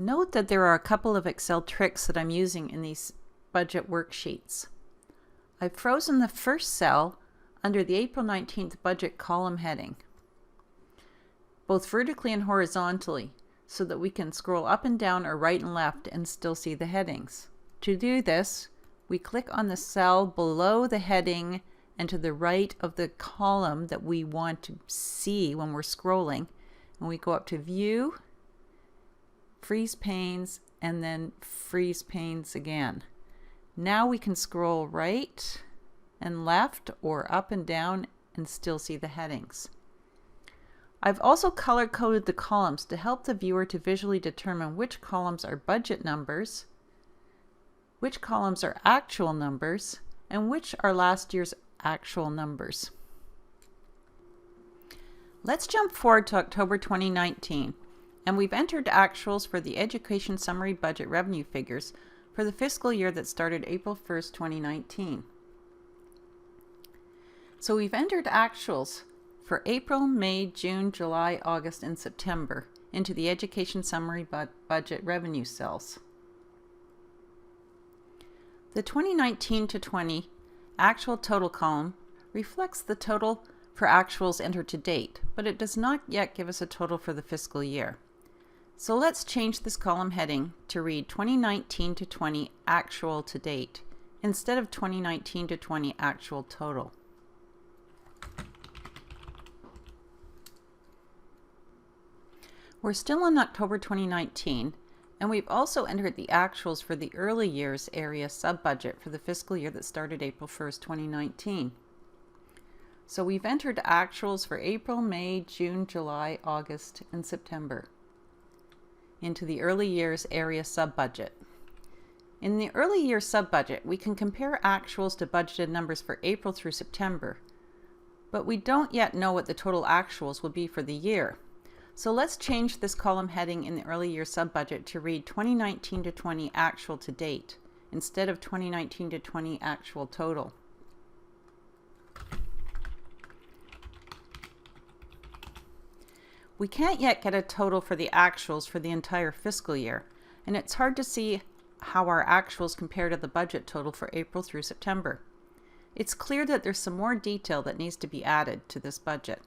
Note that there are a couple of Excel tricks that I'm using in these budget worksheets. I've frozen the first cell under the April 19th budget column heading, both vertically and horizontally, so that we can scroll up and down or right and left and still see the headings. To do this, we click on the cell below the heading and to the right of the column that we want to see when we're scrolling, and we go up to View, Freeze Panes, and then Freeze Panes again. Now we can scroll right and left or up and down and still see the headings. I've also color-coded the columns to help the viewer to visually determine which columns are budget numbers, which columns are actual numbers, and which are last year's actual numbers. Let's jump forward to October 2019, and we've entered actuals for the Education Summary Budget revenue figures for the fiscal year that started April 1st, 2019. So we've entered actuals for April, May, June, July, August, and September into the Education Summary Budget revenue cells. The 2019 to 20 actual total column reflects the total for actuals entered to date, but it does not yet give us a total for the fiscal year. So let's change this column heading to read 2019 to 20 actual to date instead of 2019 to 20 actual total. We're still in October 2019, and we've also entered the actuals for the early years area sub-budget for the fiscal year that started April 1st, 2019. So we've entered actuals for April, May, June, July, August, and September into the early years area sub-budget. In the early years sub-budget, we can compare actuals to budgeted numbers for April through September, but we don't yet know what the total actuals will be for the year. So let's change this column heading in the early year sub-budget to read 2019 to 20 actual to date instead of 2019 to 20 actual total. We can't yet get a total for the actuals for the entire fiscal year, and it's hard to see how our actuals compare to the budget total for April through September. It's clear that there's some more detail that needs to be added to this budget.